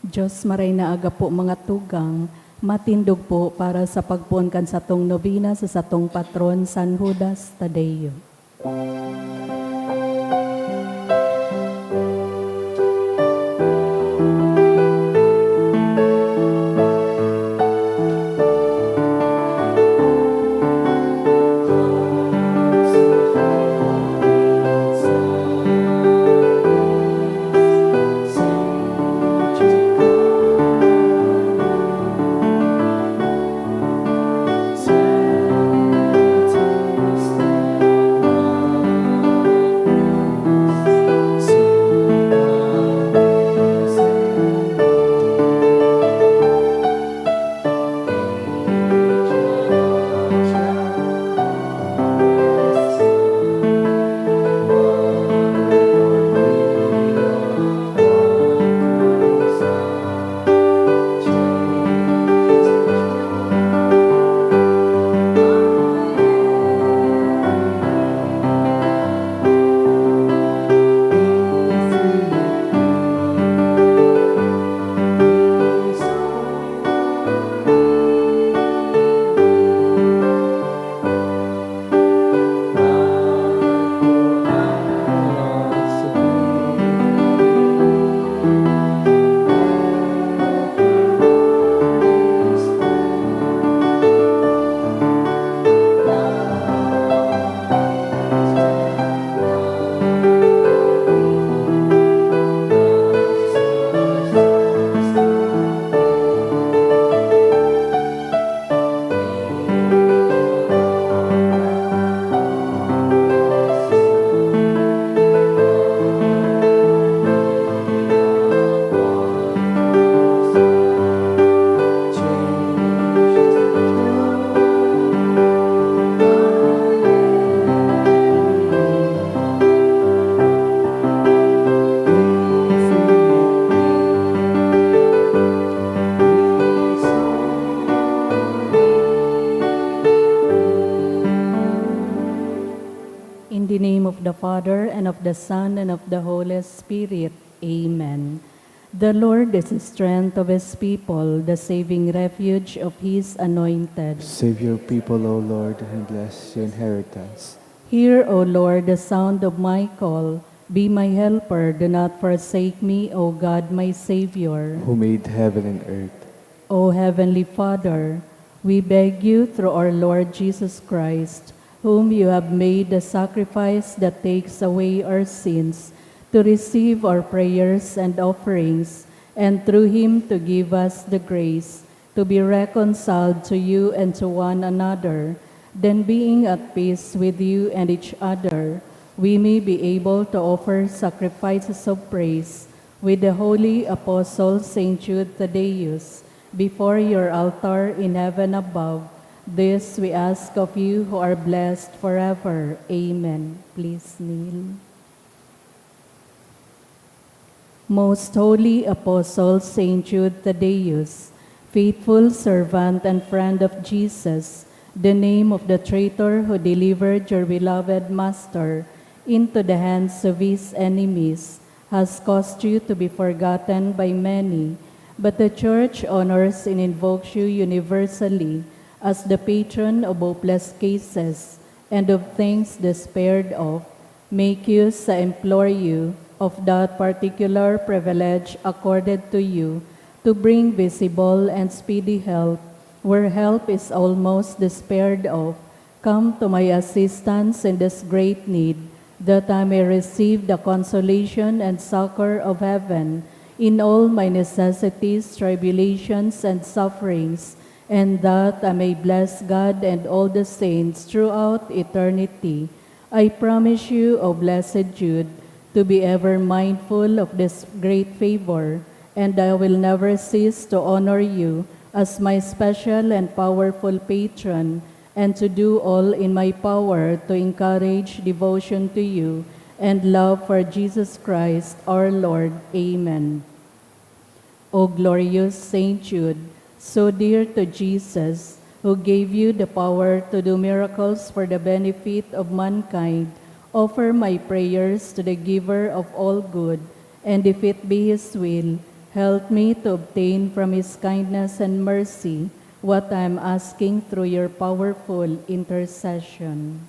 Diyos maray na aga po mga tugang, matindog po para sa pagpuon kan satong nobina sa satong patron San Judas Tadeo. In the name of the Father, and of the Son, and of the Holy Spirit. Amen. The Lord is the strength of his people, the saving refuge of his anointed. Save your people, O Lord, and bless your inheritance. Hear, O Lord, the sound of my call. Be my helper, do not forsake me, O God, my Savior. Who made heaven and earth. O Heavenly Father, we beg you through our Lord Jesus Christ, whom you have made the sacrifice that takes away our sins, to receive our prayers and offerings, and through him to give us the grace to be reconciled to you and to one another. Then, being at peace with you and each other, we may be able to offer sacrifices of praise with the holy apostle Saint Jude Thaddeus before your altar in heaven above. This we ask of you who are blessed forever. Amen. Please kneel. Most holy Apostle Saint Jude Thaddeus, faithful servant and friend of Jesus, the name of the traitor who delivered your beloved Master into the hands of his enemies, has caused you to be forgotten by many, but the Church honors and invokes you universally as the patron of hopeless cases and of things despaired of. Make use, I implore you, of that particular privilege accorded to you to bring visible and speedy help where help is almost despaired of. Come to my assistance in this great need, that I may receive the consolation and succor of heaven in all my necessities, tribulations, and sufferings, and that I may bless God and all the saints throughout eternity. I promise you, O blessed Jude, to be ever mindful of this great favor, and I will never cease to honor you as my special and powerful patron, and to do all in my power to encourage devotion to you and love for Jesus Christ our Lord. Amen. O glorious Saint Jude, so dear to Jesus, who gave you the power to do miracles for the benefit of mankind, offer my prayers to the giver of all good, and if it be his will, Help me to obtain from His kindness and mercy what I am asking through your powerful intercession.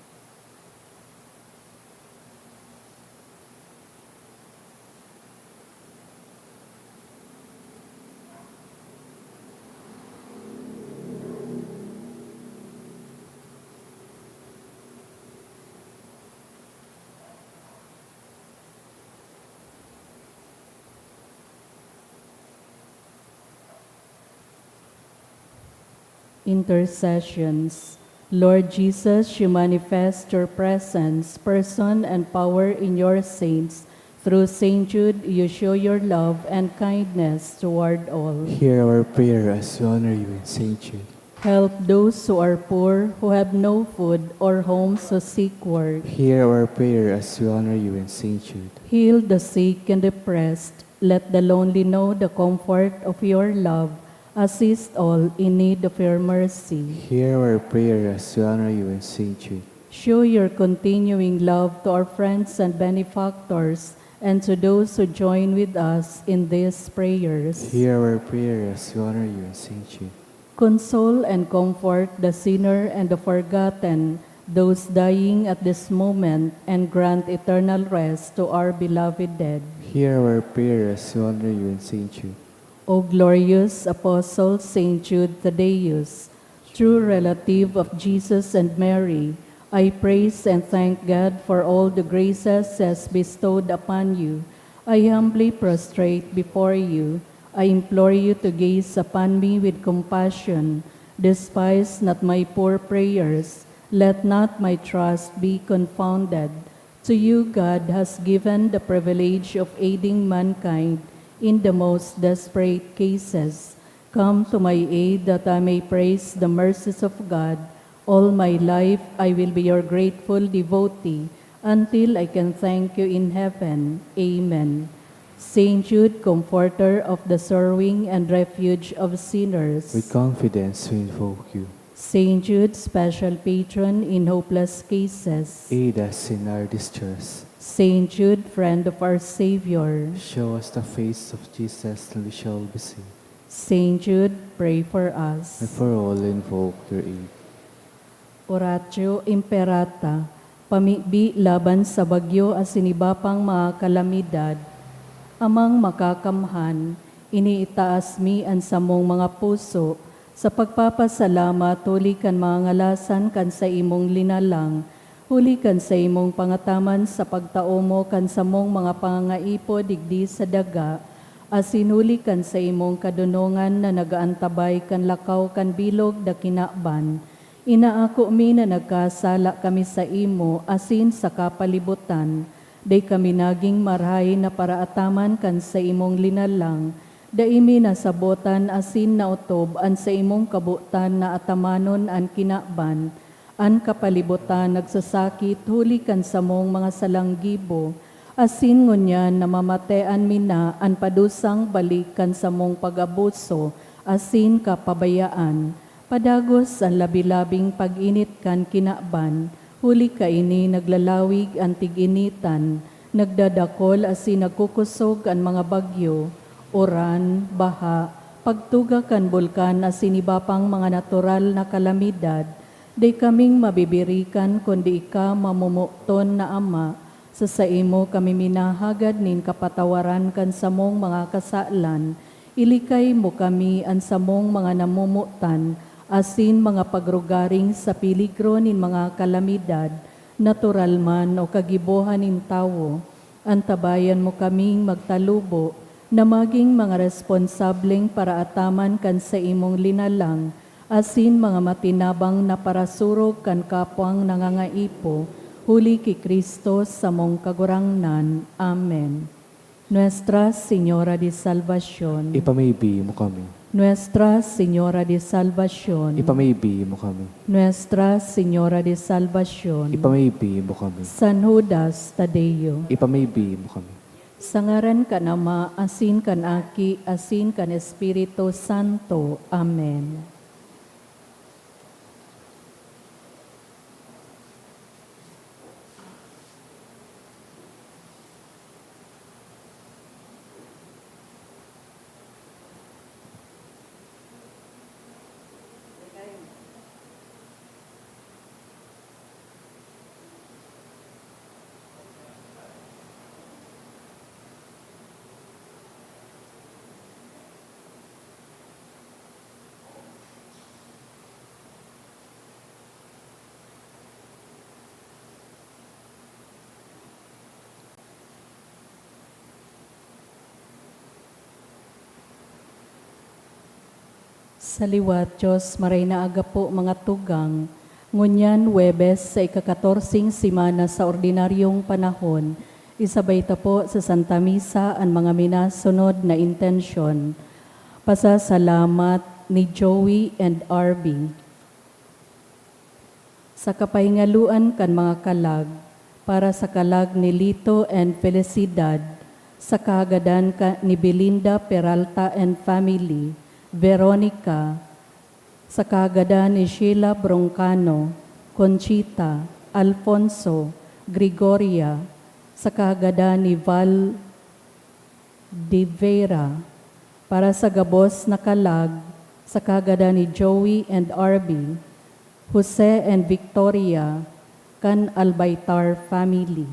Intercessions. Lord Jesus, you manifest your presence, person, and power in your saints. Through Saint Jude, you show your love and kindness toward all. Hear our prayer as we honor you in Saint Jude. Help those who are poor, who have no food, or homes who seek work. Hear our prayer as we honor you in Saint Jude. Heal the sick and depressed. Let the lonely know the comfort of your love. Assist all in need of your mercy. Hear our prayer as we honor you in Saint Jude. Show your continuing love to our friends and benefactors and to those who join with us in these prayers. Hear our prayer as we honor you in Saint Jude. Console and comfort the sinner and the forgotten, those dying at this moment, and grant eternal rest to our beloved dead. Hear our prayer as we honor you in Saint Jude. O glorious Apostle Saint Jude Thaddeus, true relative of Jesus and Mary, I praise and thank God for all the graces He has bestowed upon you. I humbly prostrate before you. I implore you to gaze upon me with compassion. Despise not my poor prayers. Let not my trust be confounded. To you God has given the privilege of aiding mankind in the most desperate cases. Come to my aid that I may praise the mercies of God. All my life I will be your grateful devotee until I can thank you in heaven. Amen. Saint Jude, comforter of the sorrowing and refuge of sinners. With confidence we invoke you. Saint Jude, special patron in hopeless cases. Aid us in our distress. Saint Jude, friend of our Savior. Show us the face of Jesus and we shall be saved. Saint Jude, pray for us. And for all invoke your aid. Oratio Imperata, pamibi laban sa bagyo at sinibapang mga kalamidad. Amang makakamhan, iniitaas mi ang samong mga puso, sa pagpapasalamat huli kan mga ngalasan kan sa imong linalang, huli kan sa imong pangataman sa pagtao mo kan samong mga pangangaipo digdi sa daga, asinuli kan sa imong kadunungan na nagaantabay kan lakaw kan bilog da kinakban. Inaako mi na nagkasala kami sa imo asin sa kapalibutan, day kami naging marhay na paraataman kan sa imong linalang, daimi na sabotan asin na utob an sa imong kabutan na atamanon an kinakban, an kapalibutan nagsasakit huli kan sa mong mga salanggibo, asin ngunyan na mamatean mina an padusang balik kan sa mong pag-abuso, asin kapabayaan, padagos ang labilabing pag-init kan kinakban, huli ka ini naglalawig ang tig-initan, nagdadakol asin nagkukusog ang mga bagyo, uran, baha, pagtuga kan bulkan asin iba pang mga natural na kalamidad, di kaming mabibirikan kundi ika mamumukton na Ama, sa imo kami minahagad nin kapatawaran kan samong mga kasalan, ilikay mo kami ang samong mga namumutan, asin mga pagrugaring sa piligro nin mga kalamidad, natural man o kagibuhan nin tawo, antabayan mo kaming magtalubo, na maging mga responsableng paraataman kan sa imong linalang, asin mga matinabang na parasurog kan kapwang nangangaipo, huli ki Kristo sa mong kagurangnan. Amen. Nuestra Señora de Salvación. Ipamaybi mo kami. Nuestra Señora de Salvación. Ipamaybi mo kami. Nuestra Señora de Salvación. Ipamaybi mo kami. San Judas Tadeo. Ipamaybi mo kami. Sa ngaran ka Ama, asin kan Aki, asin kan Espiritu Santo. Amen. Sa liwat, Diyos, maray na aga po mga tugang, ngunyan Webes sa ika-14 simana sa ordinaryong panahon, isabay ta po sa Santa Misa ang mga minasunod na intensyon. Pasasalamat ni Joey and Arby. Sa kapahingaluan kan mga kalag, para sa kalag ni Lito and Felicidad, sa kagadan ni Belinda Peralta and family, Veronica, sa kagadan ni Sheila Broncano, Conchita, Alfonso, Gregoria, sa kagadan ni Val de Vera, para sa gabos na kalag, sa kagadan ni Joey and Arby, Jose and Victoria, kan Albaitar family.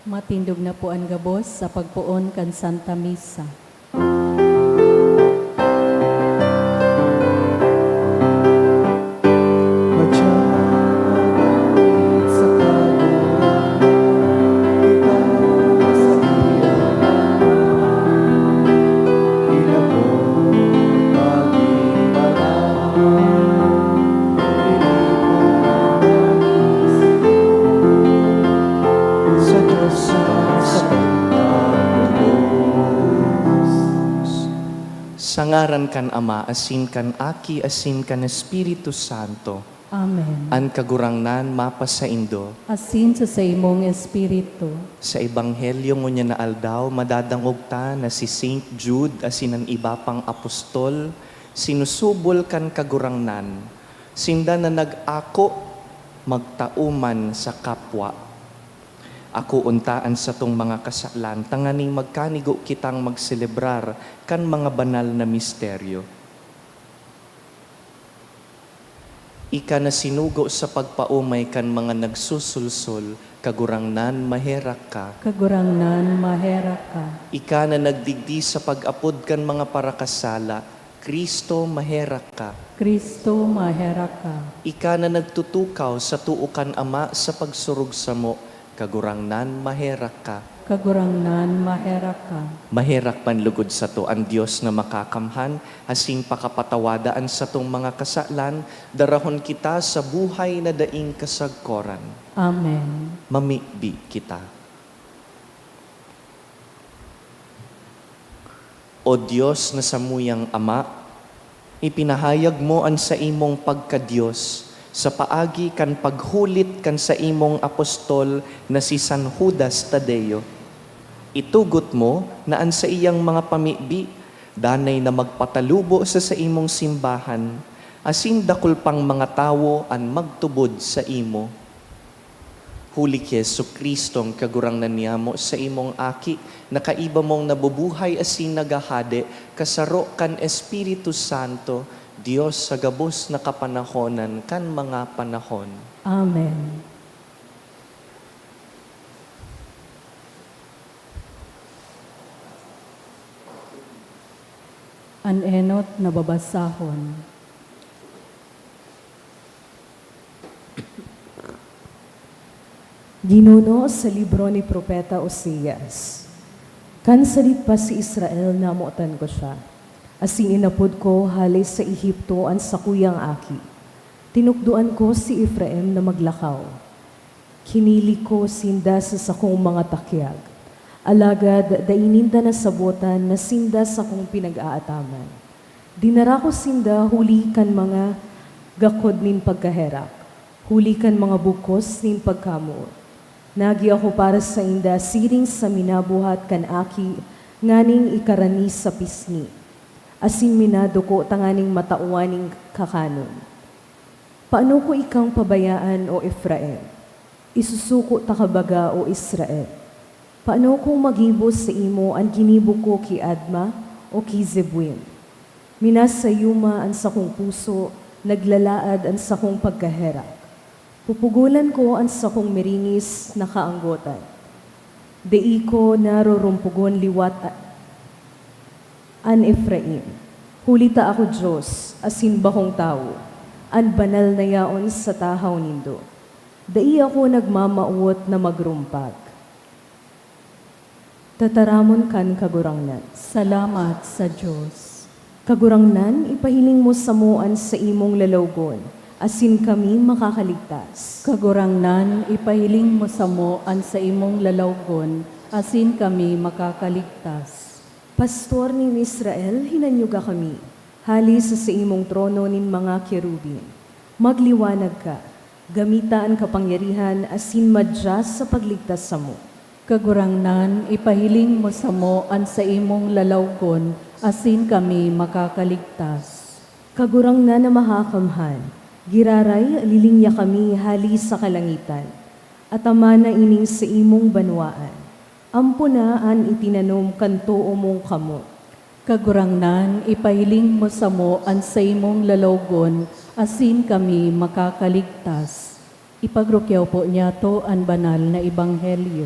Matindog na po ang gabos sa pagpuon kan Santa Misa. Madyamagit sa kagurangan, ikaw sa iyaman. Inabot maging paraan, sa Diyos sa pagkagulos. Sangaran kan Ama, asin kan Aki, asin kan Espiritu Santo. Amen. An kagurangnan mapasaindo. Asin sa imong espiritu. Sa Ebanghelyo ngunya na aldaw, madadangog ta na si Saint Jude asin ang iba pang apostol, sinusubol kan kagurangnan. Sinda na nag-ako magtauman sa kapwa. Ako untaan sa tong mga kasalan, tanganing magkanigo kitang magselebrar kan mga banal na misteryo. Ika na sinugo sa pagpaumay kan mga nagsusulsol, kagurangnan maherak ka. Kagurangnan mahera ka. Ika na nagdigdi sa pag-apod kan mga parakasala, Kristo maherak ka. Kristo mahera ka. Ika na nagtutukaw sa tuukan Ama sa pagsurug sa mo, kagurangnan maherak ka. Kagurangnan mahera ka. Maherak man lugod sa to ang Dios na makakamhan, asing pakapatawadaan sa tong mga kasalan, darahon kita sa buhay na daing kasagkoran. Amen. Mamikbi kita. O Diyos na samuyang Ama, ipinahayag mo ang sa imong pagka-Diyos sa paagi kan paghulit kan sa imong apostol na si San Judas Tadeo. Itugot mo na an sa iyang mga pamibi, danay na magpatalubo sa imong simbahan, asin dakul pang mga tawo an magtubod sa imo. Huli ki Jesucristong kagurangnan niya mo sa imong aki, na kaiba mong nabubuhay asin nagahade, kasaro kan Espiritu Santo, Diyos sa gabos na kapanahonan kan mga panahon. Amen. An enot na babasahon. Ginuno sa libro ni Propeta Oseas. Kansalit pa si Israel na amutan ko siya. Asing inapod ko halis sa Ehipto ang sakuyang aki. Tinukduan ko si Ephraim na maglakaw. Kinili ko sinda sa sakong mga takyag. Alagad daininda na sabotan na sinda sa kong pinag-aataman. Dinara ko sinda huli kan mga gakod nin pagkaherak. Huli kan mga bukos nin pagkamuot. Nagi ako para sa inda siring sa minabuhat kan aki, nganing ikarani sa pisngi. Asin minado ko tanganing matauaning kakanon. Paano ko ikang pabayaan o Ephraim? Isusuko takabaga o Israel. Paano kung magibos sa imo ang ginibo ko ki Adma o ki Zebwin? Minasayuma ang sakong puso, naglalaad ang sakong pagkaherak. Pupugulan ko ang sakong meringis na kaanggotan. Dei ko narorumpugon liwat an Ephraim. Hulita ako Diyos, asin bakong tao, an banal na yaon sa tahaw nindo. Dei ako nagmamauot na magrumpag. Tataramon kan kagurangnan. Salamat sa Diyos. Kagurangnan, ipahiling mo sa muan sa imong lalawgon, asin kami makakaligtas. Kagurangnan, ipahiling mo sa mo an sa imong lalawgon, asin kami makakaligtas. Pastor ni Israel, hinanyuga kami, halis sa imong trono nin mga kerubin. Magliwanag ka, gamita ang kapangyarihan asin madyas sa pagligtas sa mo. Kagurangnan, ipahiling mo sa mo an sa imong lalawgon, asin kami makakaligtas. Kagurangnan na mahakamhan, giraray lilingya kami halis sa kalangitan, at ama na ining sa imong banwaan. Ampunaan itinanom kanto mong kamo. Kagurangnan, ipahiling mo sa mo ang sa imong lalawgon, asin kami makakaligtas. Ipagrukyaw po niya to ang banal na ebanghelyo.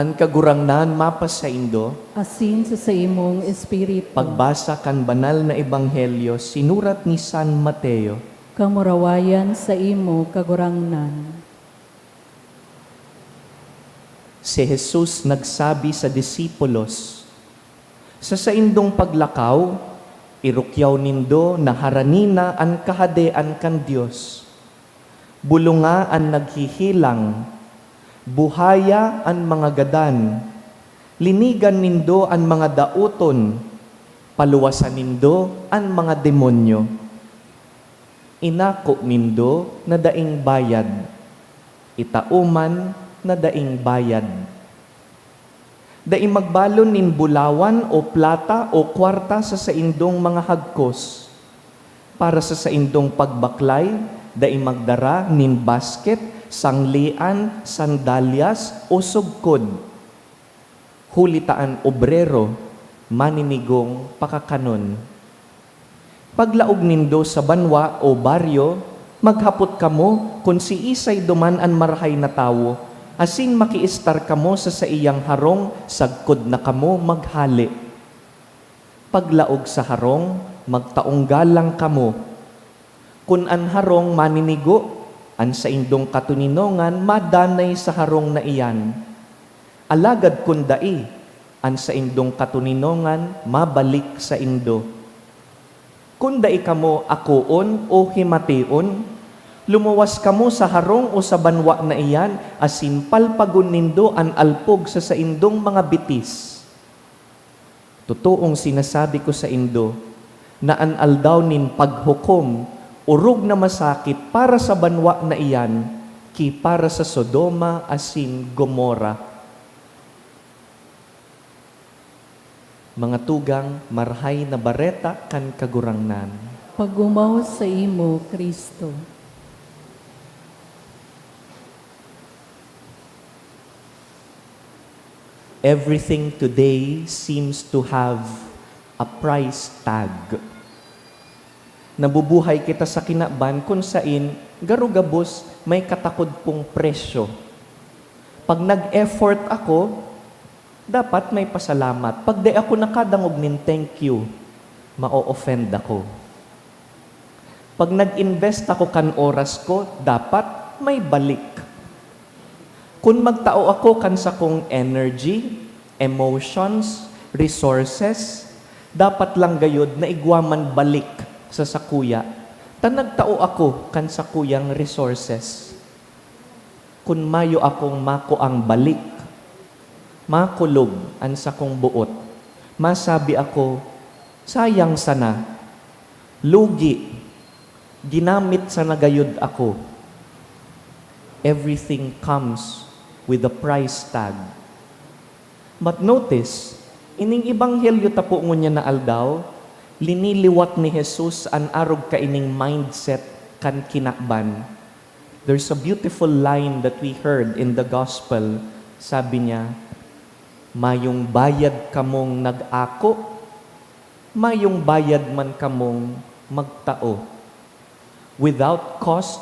An kagurangnan mapas sa Indo, asin sa imong espiritu, pagbasa kan banal na ebanghelyo sinurat ni San Mateo. kamurawayan sa imo kagurangnan. Si Jesus nagsabi sa disipulos, sa saindong paglakaw, irukyaw nindo na haranina an kahadean kan Dios. Bulunga an naghihilang, buhaya an mga gadan, linigan nindo an mga dauton, paluwasan nindo an mga demonyo. Inako nindo na daing bayad, itauman na daing bayad. Daing magbalon nin bulawan o plata o kwarta sa saindong mga hagkos. Para sa saindong pagbaklay, daing magdara nin basket, sanglian, sandalyas o sugkod. Hulitaan obrero, maninigong pakakanon. Paglaog nindo sa banwa o baryo, maghapot kamo kung si isay duman an marahay na tawo, asin makiistar kamo sa iyang harong, sagkod na kamo maghali. Paglaog sa harong, magtaunggalang kamo. Kun an harong maninigo, an sa indong katuninongan, madanay sa harong na iyan. Alagad kun dai, an sa indong katuninongan, mabalik sa indo. Kun dai kamo akoon o himation, lumuwas kamo sa harong o sa banwa na iyan, asin palpagon nindo an alpog sa saindong mga bitis. Totoong sinasabi ko sa indo, na an aldaw nin paghukom, urog na masakit para sa banwa na iyan, ki para sa Sodoma asin Gomora. Mga tugang, marhay na bareta kan kagurangnan. Pagumaw sa imo, Kristo. Everything today seems to have a price tag. Nabubuhay kita sa kinaban kung sain, garugabos may katakod pong presyo. Pag nag-effort ako, dapat may pasalamat. Pag di ako nakadangog nin thank you, ma-offend ako. Pag nag-invest ako kan oras ko, dapat may balik. Kung magtao ako kan sa kong energy, emotions, resources, dapat lang gayod na igwaman balik sa sakuya. Tan nagtao ako kan sa kuyang resources. Kung mayo akong mako ang balik, makulog an sa kong buot, masabi ako, sayang sana, lugi, ginamit sa nagayod ako. Everything comes with a price tag. But notice, ining ebanghelyo tapo ngunya na aldaw, liniliwat ni Jesus an arog kaining mindset kan kinakban. There's a beautiful line that we heard in the gospel. Sabi niya, mayong bayad kamong nag-ako, mayong bayad man kamong magtao. Without cost,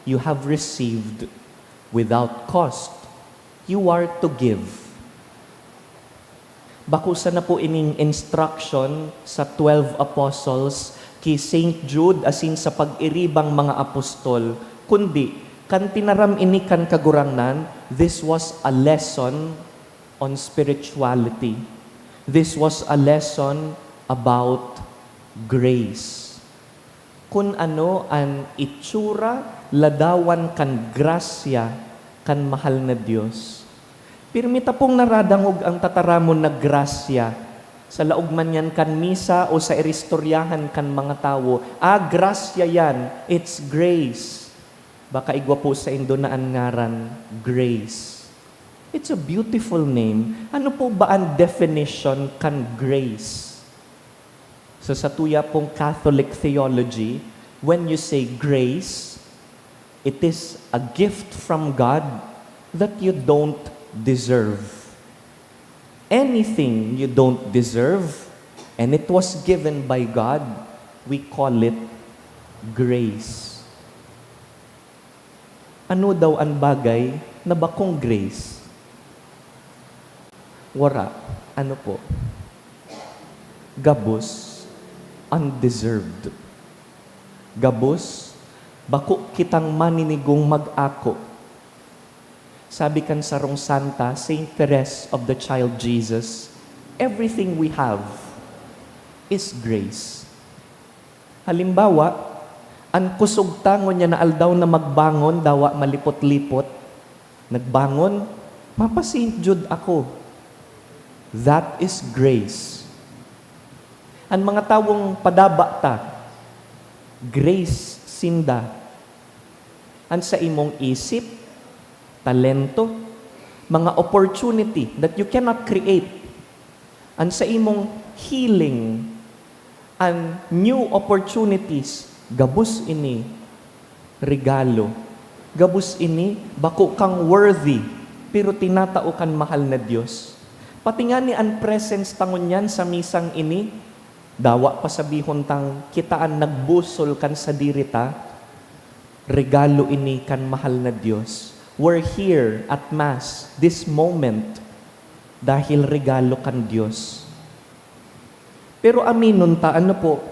you have received. Without cost, you are to give. Bakusa na po ining instruction sa 12 apostles kay Saint Jude asin sa pag-iribang mga apostol, kundi kan tinaram ini kan kagurangnan, this was a lesson on spirituality. This was a lesson about grace. Kung ano ang itsura, ladawan kan grasya, kan mahal na Diyos. Pirmita pong naradangog ang tataramon na grasya sa laog man yan kan misa o sa eristoryahan kan mga tao. Grasya yan, it's grace. Baka igwa po sa Indo na ang ngaran, grace. It's a beautiful name. Ano po ba ang definition kan grace? So sa tuya pong Catholic theology, when you say grace, it is a gift from God that you don't deserve. Anything you don't deserve, and it was given by God, we call it grace. Ano daw ang bagay na bakong grace? Wara. Ano po? Gabos, undeserved. Gabos, bako kitang maninigong mag-ako. Sabi kan sarong Santa, Saint Therese of the Child Jesus, everything we have is grace. Halimbawa, ang kusog tangon niya na aldaw na magbangon, dawa malipot-lipot, nagbangon, Mapa Saint Jude ako. That is grace. Ang mga tawong padaba ta, grace sinda. Ang sa imong isip, talento, mga opportunity that you cannot create. Ang sa imong healing, and new opportunities, gabus ini, regalo. Gabus ini, bako kang worthy, pero tinatao kan mahal na Diyos. Pati nga ni ang presence tangon yan sa misang ini, dawa pa sabihon tang kitaan nagbusol kan sa dirita, regalo ini kan mahal na Diyos. We're here at Mass, this moment, dahil regalo kan Diyos. Pero aminon ta, ano po,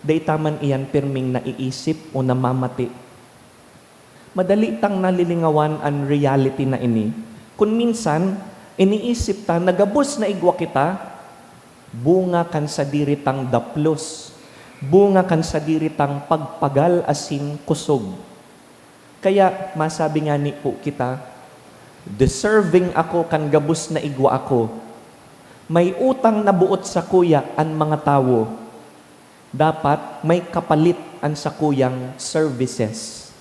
daytaman iyan pirming naiisip o namamati. Madali tang nalilingawan ang reality na ini. Kung minsan, iniisip ta, nagabos na igwa kita, bunga kan sa diritang daplos, bunga kan sa diritang pagpagal asin kusog. Kaya, masabi nga ni po kita, deserving ako kan gabos na igwa ako. May utang na buot sa kuya ang mga tao. Dapat may kapalit ang sa kuyang services.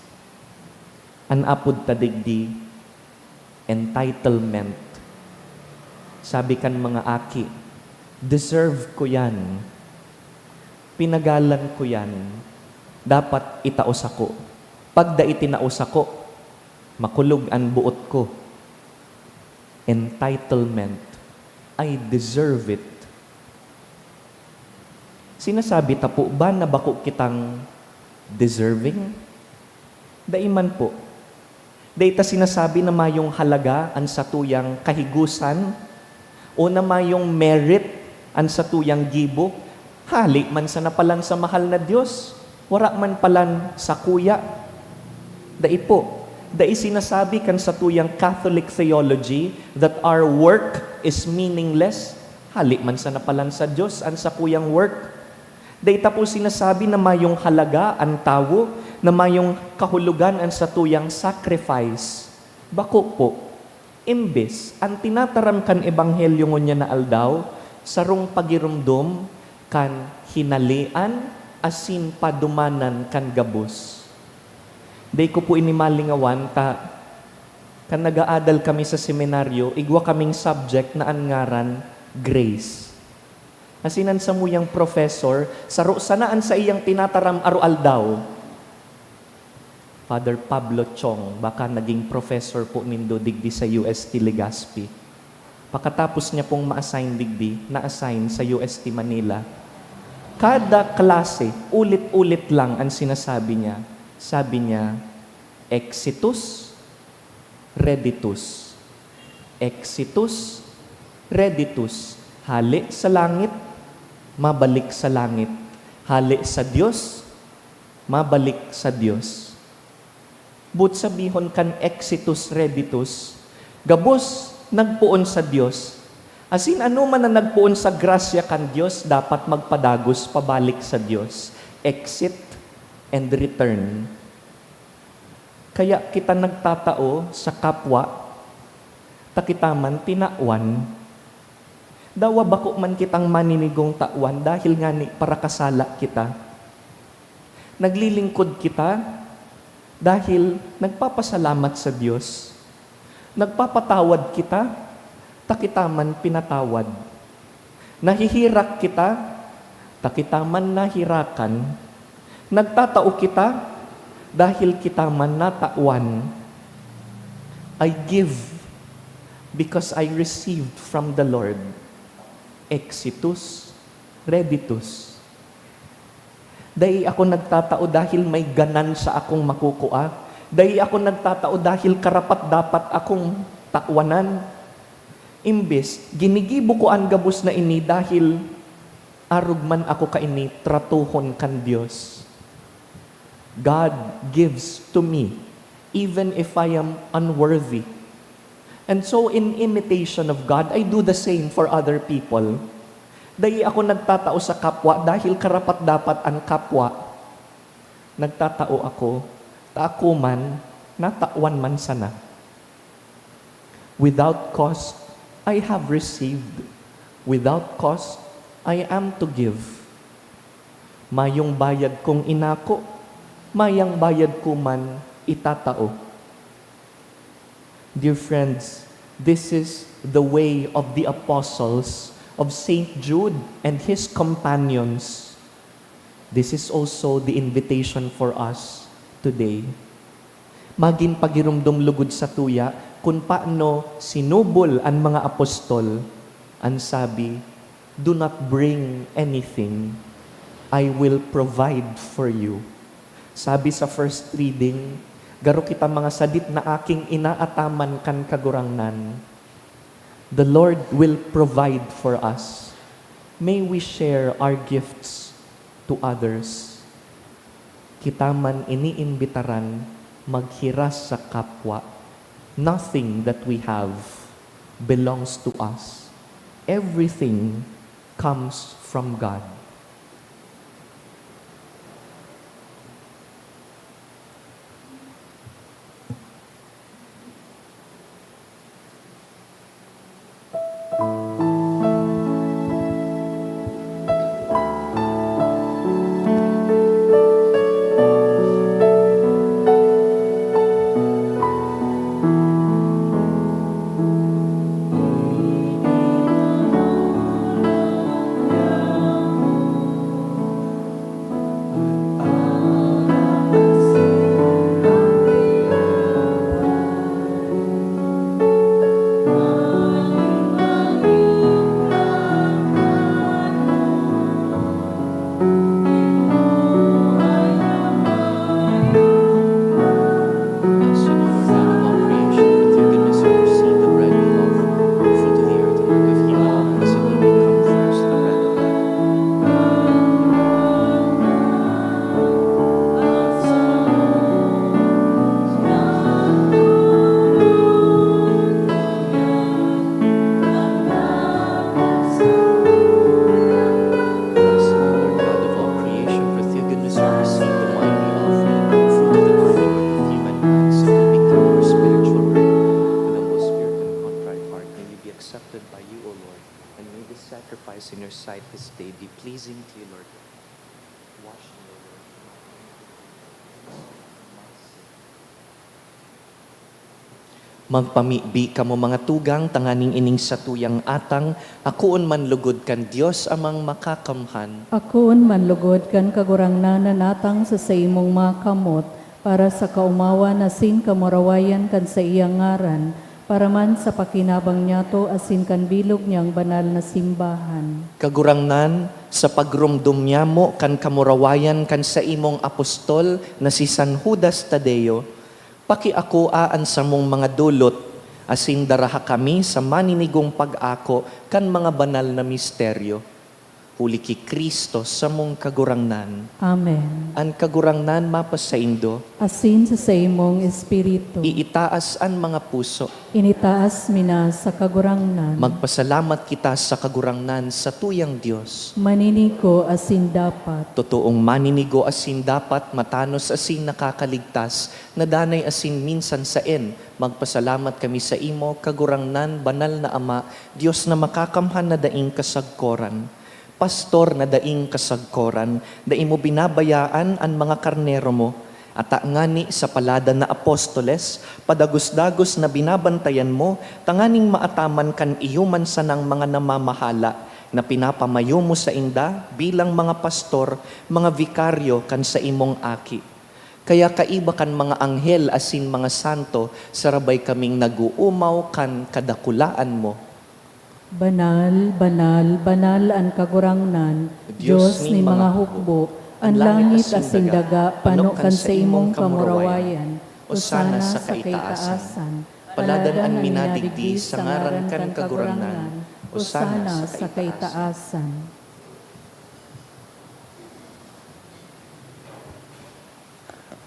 An apod tadigdi, entitlement. Sabi kan mga aki, deserve ko yan. Pinagalan ko yan. Dapat itaos ako. Pag da itinaos ako, makulog ang buot ko. Entitlement. I deserve it. Sinasabi ta po ba na bako kitang deserving? Daiman po. Data sinasabi na mayong halaga ang satuyang kahigusan o na mayong merit ang satuyang gibo, hali man sa napalan sa mahal na Diyos, wara man palan sa kuya. Dai po. Dai sinasabi kan satuyang Catholic theology that our work is meaningless, hali man sa napalan sa Diyos ang sa kuyang work. Data po sinasabi na mayong halaga ang tawo, na mayong kahulugan ang satuyang sacrifice. Bako po, imbes, ang tinataram kan ebanghelyo ngonya na aldaw, sarong pagirumdom kan hinalian, asin padumanan kan gabos. Day ko po inimalingawan, kan nag-aadal kami sa seminaryo, igwa kaming subject na angaran, grace. Asinan sa muyang professor, sanaan sa iyang tinataram arualdaw. Father Pablo Chong, baka naging professor po nindo digdi sa UST Legazpi. Pakatapos niya pong ma-assign digdi, na-assign sa UST Manila. Kada klase, ulit-ulit lang ang sinasabi niya. Sabi niya, exitus, reditus. Exitus, reditus. Hali sa langit, mabalik sa langit. Hali sa Diyos, mabalik sa Diyos. But sabihon kan exitus, reditus, gabos nagpuon sa Diyos. Asin ano man na nagpuon sa grasya kan Diyos, dapat magpadagos pabalik sa Diyos. Exit and return. Kaya kita nagtatao sa kapwa, takitaman tinawan. Dawa bako man kitang maninigong tawan dahil nga ni para kasala kita. Naglilingkod kita dahil nagpapasalamat sa Diyos. Nagpapatawad kita, takitaman pinatawad. Nahihirak kita, takitaman nahirakan. Nagtatao kita, dahil kita man natawan. I give because I received from the Lord. Exitus, reditus. Dahil ako nagtatao dahil may ganan sa akong makukuha. Dahil ako nagtatao dahil karapat dapat akong tawanan. Imbes, ginigibo ko ang gabos na ini dahil arugman ako kaini, tratuhon kan Dios. God gives to me, even if I am unworthy. And so in imitation of God, I do the same for other people. Dahil ako nagtatao sa kapwa, dahil karapat-dapat ang kapwa, nagtatao ako, taako man, natawan man sana. Without cost, I have received. Without cost, I am to give. Mayong bayad kong inako, mayang bayad ko man itatao. Dear friends, this is the way of the apostles, of Saint Jude and his companions. This is also the invitation for us today. Maging pagirumdum lugod sa tuya, kung paano sinubol ang mga apostol, ang sabi, do not bring anything, I will provide for you. Sabi sa first reading, garo kita mga sadit na aking inaataman kan kagurangnan. The Lord will provide for us. May we share our gifts to others. Kita man iniimbitaran maghiras sa kapwa. Nothing that we have belongs to us. Everything comes from God. sacrifice in your sight this day be pleasing to you, Lord. Wash me, O Lord. Magpamibi kamo mga tugang, tanganing ining satuyang atang, akuon man lugod kan Dios amang makakamhan. Akoon manlugod kan kagurangnanan natang sa imong makamot, para sa kaumawa na sin kamurawayan kan sa iyang ngaran, para man sa pakinabang niyato asin kan bilog niyang banal na simbahan. Kagurangnan, sa pagrumdum niya mo kan kamurawayan kan sa imong apostol na si San Judas Tadeo, pakiakoaan sa mong mga dulot, asin daraha kami sa maninigong pag-ako kan mga banal na misteryo. Huli ki Kristo sa mong kagurangnan. Amen. An kagurangnan mapasaindo, Asin sa imong espiritu, iitaas an mga puso. initaas mina sa kagurangnan. Magpasalamat kita sa kagurangnan sa tuyang Diyos. Maninigo asin dapat, Totoong maninigo asin dapat, matanos asin nakakaligtas, nadanay asin minsan saen. Magpasalamat kami sa imo, kagurangnan, banal na Ama, Diyos na makakamhan na daing kasagkoran. Pastor na daing kasagkoran, da imo binabayaan ang mga karnero mo, at ngani sa palada na apostoles, padagos-dagos na binabantayan mo, tanganing maataman kan iyuman sanang mga namamahala, na pinapamayo mo sa inda bilang mga pastor, mga vikaryo kan sa imong aki. Kaya kaiba kan mga anghel asin mga santo, sarabay kaming naguumaw kan kadakulaan mo. banal, banal, banal ang kagurangnan, Diyos ni mga hukbo, ang langit asin daga, pano kan sa imong kamurawayan, usana sa kaitaasan. Paladan an minadigdi sa ngaran kan kagurangnan. Usana sa kaitaasan.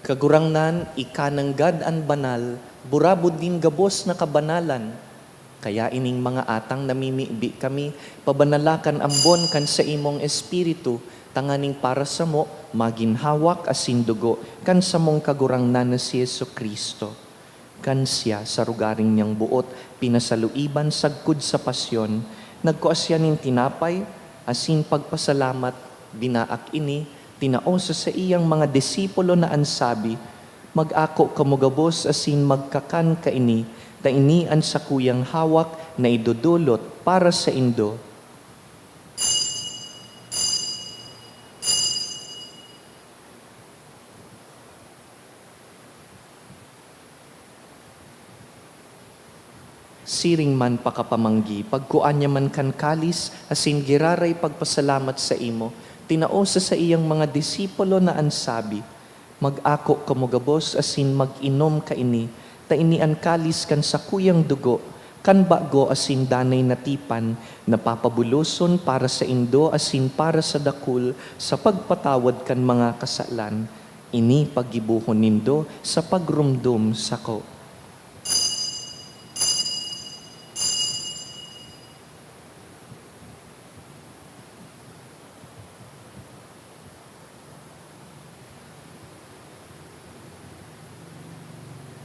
Kagurangnan, ikananggad an banal, burabod din gabos na kabanalan. Kaya ining mga atang namimibi kami, pabanalakan ambon kan sa imong espiritu, tanganing para sa mo, maginhawak asin dugo, kan sa mong kagurangnan na si Yesu Kristo. Kan siya sa rugaring niyang buot, pinasaluiban sagkud sa pasyon, nagkuasya nin tinapay, asin pagpasalamat, binaak ini, tinaosa sa iyang mga disipulo na ansabi, mag-ako kamugabos asin magkakan kaini, ta ini ang sakuyang hawak na idudulot para sa indo. Siring man pakapamanggi, pagkuan niya man kan kalis, asin giraray pagpasalamat sa imo, tinaosa sa iyang mga disipulo na ansabi, mag-ako kamugabos asin mag-inom kaini, ta ini ang kalis kan sa kuyang dugo, kan bago asin danay natipan, napapabuluson para sa indo asin para sa dakul, sa pagpatawad kan mga kasalan. Ini pagibuhon nindo sa pagrumdum sako.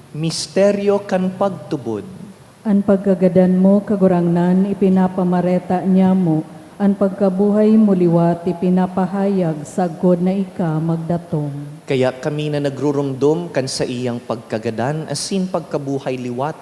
Misteryo kan pagtubod. An pagkagadan mo, kagurangnan, ipinapamareta niya mo. An pagkabuhay mo liwat, ipinapahayag, sagod na ika magdatong. Kaya kami na nagrurumdum kan sa iyang pagkagadan, asin pagkabuhay liwat,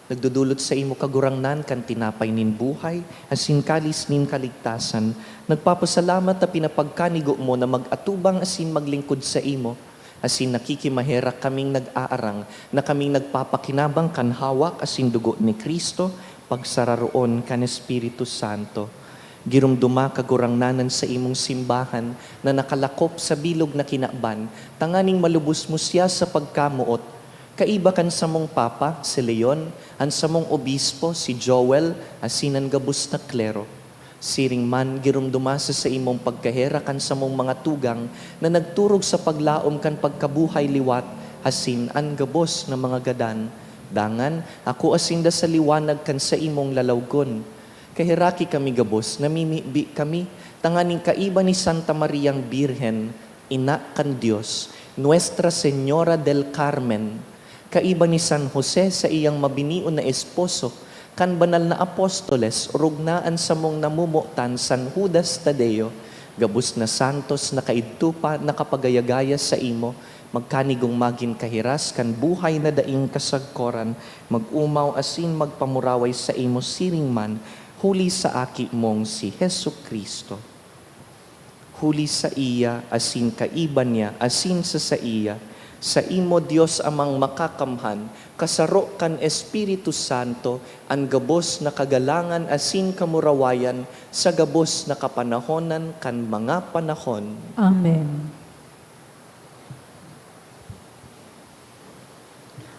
nagdudulot sa imo kagurangnan kan tinapay nin buhay, asin kalis nin kaligtasan. Nagpapasalamat na pinapagkanigo mo na mag-atubang asin maglingkod sa imo, asin nakikimahera kaming nag-aarang, na kaming nagpapakinabang kan hawak asin dugo ni Kristo, pagsararoon kan Espiritu Santo. Girumduma kagurangnanan sa imong simbahan na nakalakop sa bilog na kinaban, tanganing malubos mo siya sa pagkamuot. Kaiba kan sa mong Papa, si Leon, an sa mong Obispo, si Joel, asinan gabus na klero. Siring man, girumduma sa imong pagkahera kan sa mong mga tugang na nagturog sa paglaom kan pagkabuhay liwat, asin an gabos na mga gadan. Dangan, ako asinda sa liwanag kan sa imong lalawgon. Kahiraki kami gabos, namimibi kami, tanganing kaiba ni Santa Mariang Birhen, ina kan Diyos, Nuestra Señora del Carmen, kaiba ni San Jose sa iyang mabinion na esposo, kan banal na apostoles, rugnaan sa mong namumutan San Judas Tadeo, gabus na santos na kaidtupa na kapagayagaya sa imo, magkanigong magin kahiras kan buhay na daing kasagkoran, mag-umaw asin magpamuraway sa imo siring man, huli sa aki mong si Hesu Kristo. Huli sa iya, asin kaiba niya, asin sa iya, sa imo Dios amang makakamhan, kasaro kan Espiritu Santo, ang gabos na kagalangan asin kamurawayan, sa gabos na kapanahonan kan mga panahon. Amen.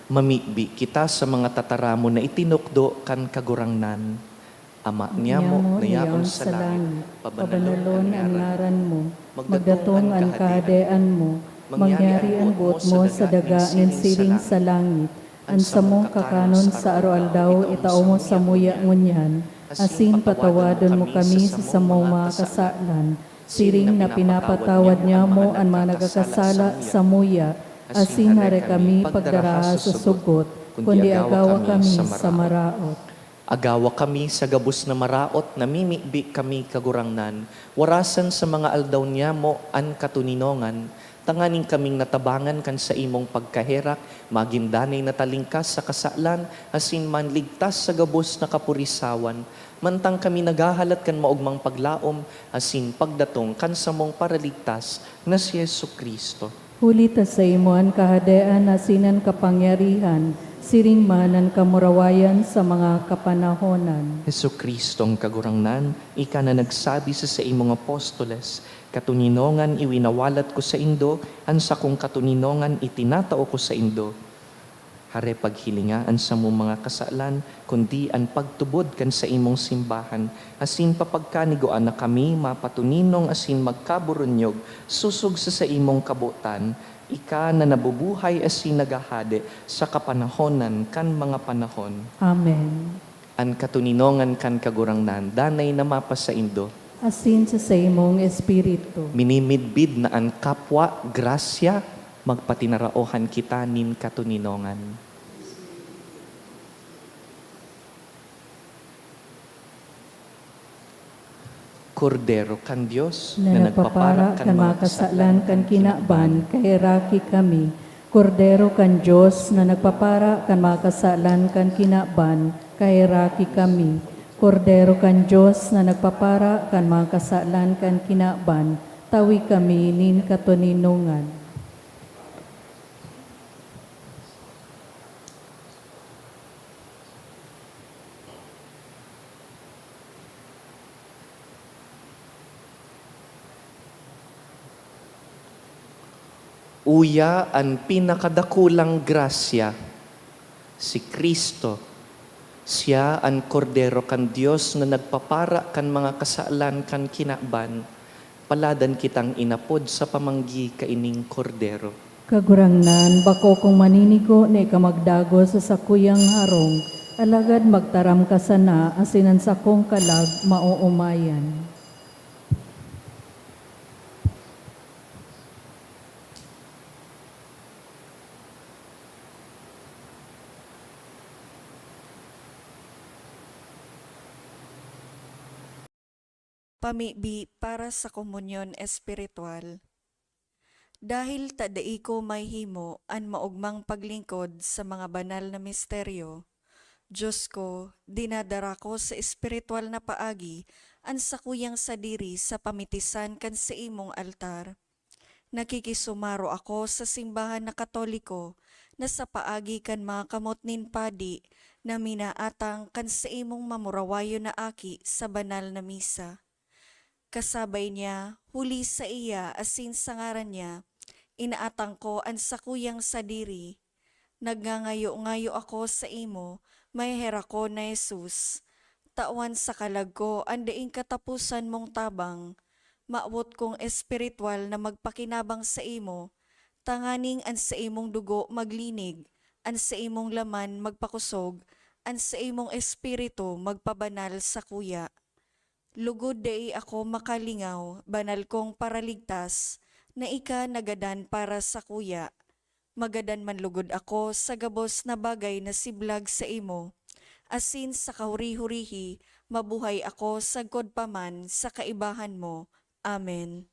Mamibi kita sa mga tataramo na itinukdo kan kagurangnan. Ama niya mo, nayaon sa langit, pabanalon ang ngaran mo, magdatong ang kahadean mo, mangyari ang buot mo sa daga ng siring sa langit, ang samong kakanon sa araw-aldaw, itao mo sa muya ngunyan, asin patawadon mo kami sa samong mga kasalan, siring na pinapatawad niya mo ang mga nagkakasala sa muya, asin hare kami pagdaraha sa sugot, kundi agawa kami sa maraot. Agawa kami sa gabos na maraot, namimibi kami kagurangnan, warasan sa mga aldaw niya mo an katuninongan, tanganing kaming natabangan kan sa imong pagkaherak, magindanay na talingkas sa kasalan, asin man ligtas sa gabos na kapurisawan, mantang kami nagahalat kan maugmang paglaom, asin pagdatong kan sa mong paraligtas na si Yesu Kristo. Huli ta sa imo ang kahadean asinan kapangyarihan, siring man ang kamurawayan sa mga kapanahonan. Hesu Kristong kagurangnan, ika na nagsabi sa imong apostoles, katuninongan iwinawalat ko sa indo, ang sa kong katuninongan itinatao ko sa indo. Hare paghilingaan sa mo mga kasalan, kundi an pagtubod kan sa imong simbahan, asin papagkaniguan na kami mapatuninong asin magkaburunyog, susog sa imong kabutan, ika na nabubuhay asin nagahade sa kapanahonan kan mga panahon. Amen. An katuninongan kan kagurangnan, danay na mapa sa indo, Asin sa imong espiritu. minimidbid na an kapwa, grasya, magpatinaraohan kita nin katuninongan. Kordero kan Diyos Na nagpapara kan mga kasalan kan kinaban, kay raki kami. Kordero kan Diyos na nagpapara kan mga kasalan kan kinaban, kay raki kami. Kordero kan Diyos na nagpapara kan mga kasalan kan kinaban, tawi kami nin katuninungan. Uya ang pinakadakulang grasya, si Kristo. Siya ang kordero kan Diyos na nagpapara kan mga kasalan kan kinaban. Paladan kitang inapod sa pamanggi kaining kordero. Kagurangnan, bako kong maninigo na ikamagdago sa sakuyang harong, alagad magtaram ka sana, asinan sa kong kalag, mauumayan. Pamibi para sa komunyon espiritual. Dahil tadai ko may himo an maugmang paglingkod sa mga banal na misteryo, Diyos ko, dinadara ko sa espiritual na paagi an sakuyang sadiri sa pamitisan kan sa imong altar. Nakikisumaro ako sa simbahan na Katoliko na sa paagi kan mga kamot nin padi na minaatang kan sa imong mamurawayo na aki sa banal na misa. Kasabay niya, huli sa iya asin sa ngaran niya, inaatang ko ang sakuyang sadiri. Nagngangayo-ngayo ako sa imo, may hera ko na Jesus. Tawan sa kalag ko, andaing katapusan mong tabang. Maawot kong espiritual na magpakinabang sa imo, tanganing an sa imong dugo maglinig, an sa imong laman magpakusog, an sa imong espiritu magpabanal sa kuya. Lugod dai ako makalingaw, banal kong paraligtas, na ika nagadan para sa kuya. Magadan man lugod ako sa gabos na bagay na siblag sa imo. Asin sa kahuri-hurihi, mabuhay ako sa godpaman sa kaibahan mo. Amen.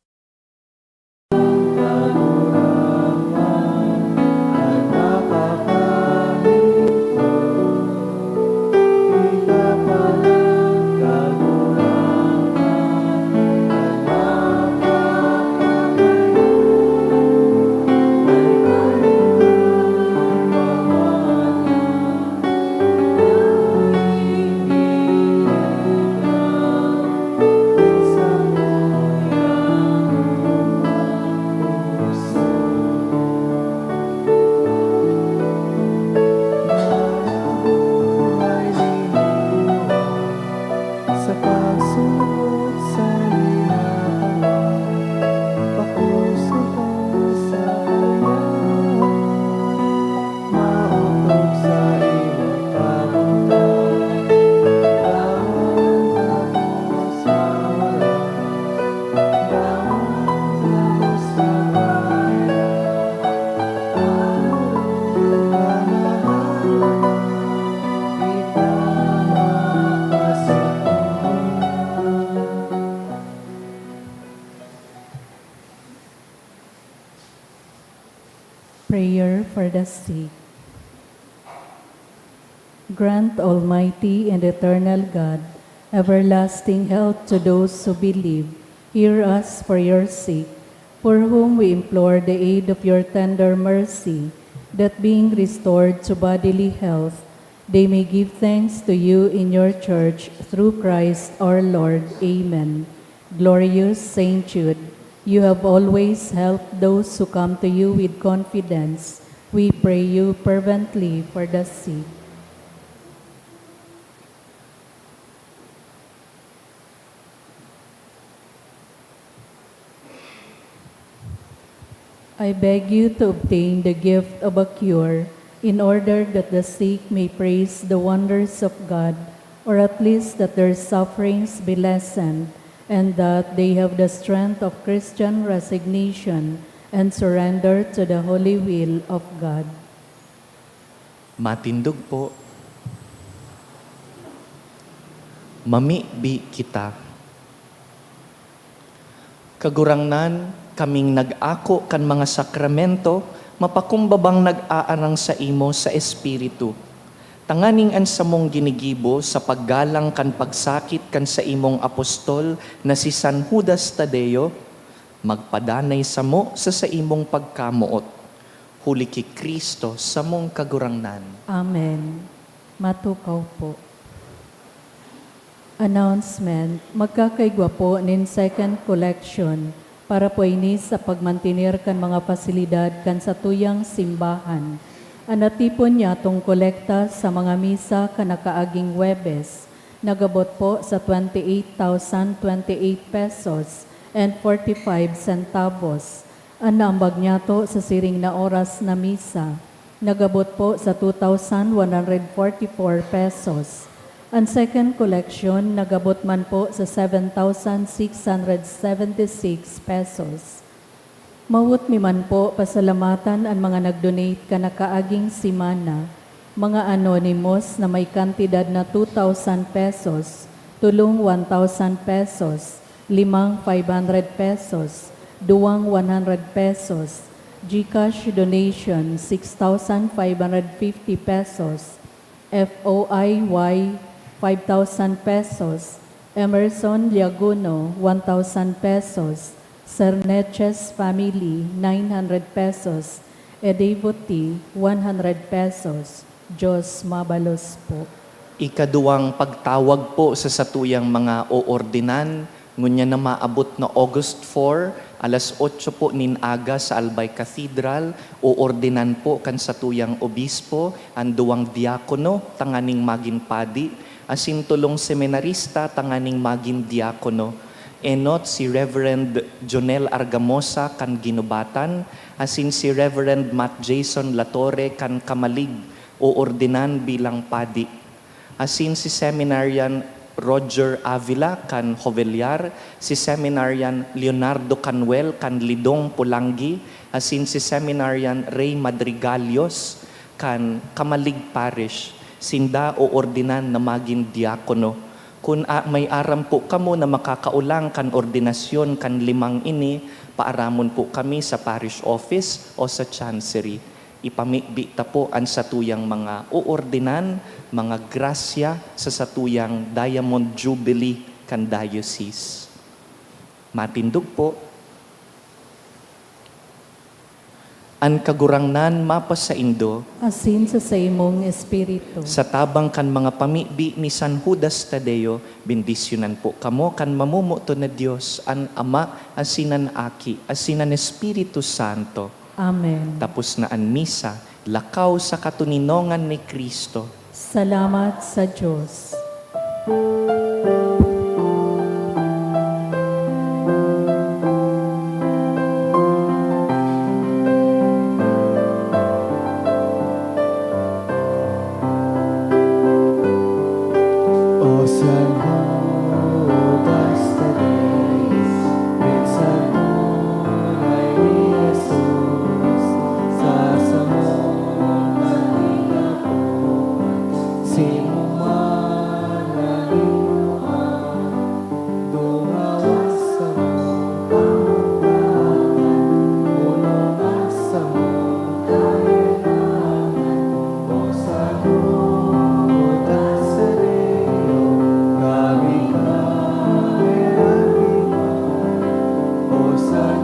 Sa pagsunod sa ginagawa, pakusog ka sa Kanya. Mautog sa iyong kabutan, dawan ako sa oras, dawan ako sa bayan. Aron pamahalan, itama ka sa Prayer for the sick. Grant, Almighty and eternal God, everlasting health to those who believe. Hear us for your sake, for whom we implore the aid of your tender mercy, that being restored to bodily health, they may give thanks to you in your church through Christ our Lord. Amen. Glorious Saint Jude, you have always helped those who come to you with confidence. We pray you fervently for the sick. I beg you to obtain the gift of a cure, in order that the sick may praise the wonders of God, or at least that their sufferings be lessened, and that they have the strength of Christian resignation and surrender to the holy will of God. Matindog po. Mamibi kita. Kagurangnan, kaming nag-ako kan mga sakramento, mapakumbabang nag-aarang sa imo sa Espiritu. Tanganing an sa mong ginigibo sa paggalang kan pagsakit kan sa imong apostol na si San Judas Tadeo, magpadanay sa mo sa imong pagkamuot. Huli ki Kristo sa mong kagurangnan. Amen. Matukaw po. Announcement, magkakaigwa po nin second collection para po ini sa pagmantinir kan mga pasilidad kan sa tuyang simbahan. Anatipon niya tong kolekta sa mga misa kanakaaging Webes. Nagabot po sa 28,028 pesos and 45 centavos. Anambag niya to sa siring na oras na misa. Nagabot po sa 2,144 pesos. Ang second collection, nagabot man po sa 7,676 pesos. Mawut mi man po pasalamatan ang mga nag-donate kanakaaging simana, mga anonymous na may kantidad na 2,000 pesos, tulong 1,000 pesos, limang 500 pesos, duwang 100 pesos, GCash donation 6,550 pesos, FOIY 5,000 pesos, Emerson Liaguno 1,000 pesos, Cerneches Family 900 pesos, Edevoti 100 pesos. Diyos mabalos po. Ikaduwang pagtawag po sa satuyang mga oordinan, ngunya na maabot na August 4, alas 8 po nin aga sa Albay Cathedral, oordinan po kan satuyang obispo, ang duwang diakono, tanganing magin padi, asin tulong seminarista, tanganing magin diakono. Enot si Reverend Jonel Argamosa kan ginubatan, asin si Reverend Matt Jason Latore kan kamalig, oordinan bilang padi. Asin si Seminarian Roger Avila kan Hovelyar, si Seminarian Leonardo Canuel kan Lidong Pulangi, asin si Seminarian Ray Madrigalios kan Kamalig Parish, sinda o ordinan na maging diakono. Kung may aram po kamo na makakaulang kan ordinasyon kan limang ini, paaramon po kami sa parish office o sa chancery. Ipamibita po ang satuyang mga uordinan, mga grasya sa satuyang Diamond Jubilee kan diocese. Matindog po. An kagurangnan mapas sa Indo, Asin sa imong espiritu. sa tabang kan mga pamibi ni San Judas Tadeo, bendisyonan po kamo kan mamumuto na Diyos, an Ama, asinan Aki, asinan Espiritu Santo. Amen. Tapos na ang misa, lakaw sa katuninongan ni Kristo. Salamat sa Diyos. O San Judas Tadeo, minsan tunay ni Jesus, sa samong manilapon, sinuman na linuan, dumawas sa mong kamutan, ulungan sa mong kailangan. O San Judas Tadeo, kami ka, o San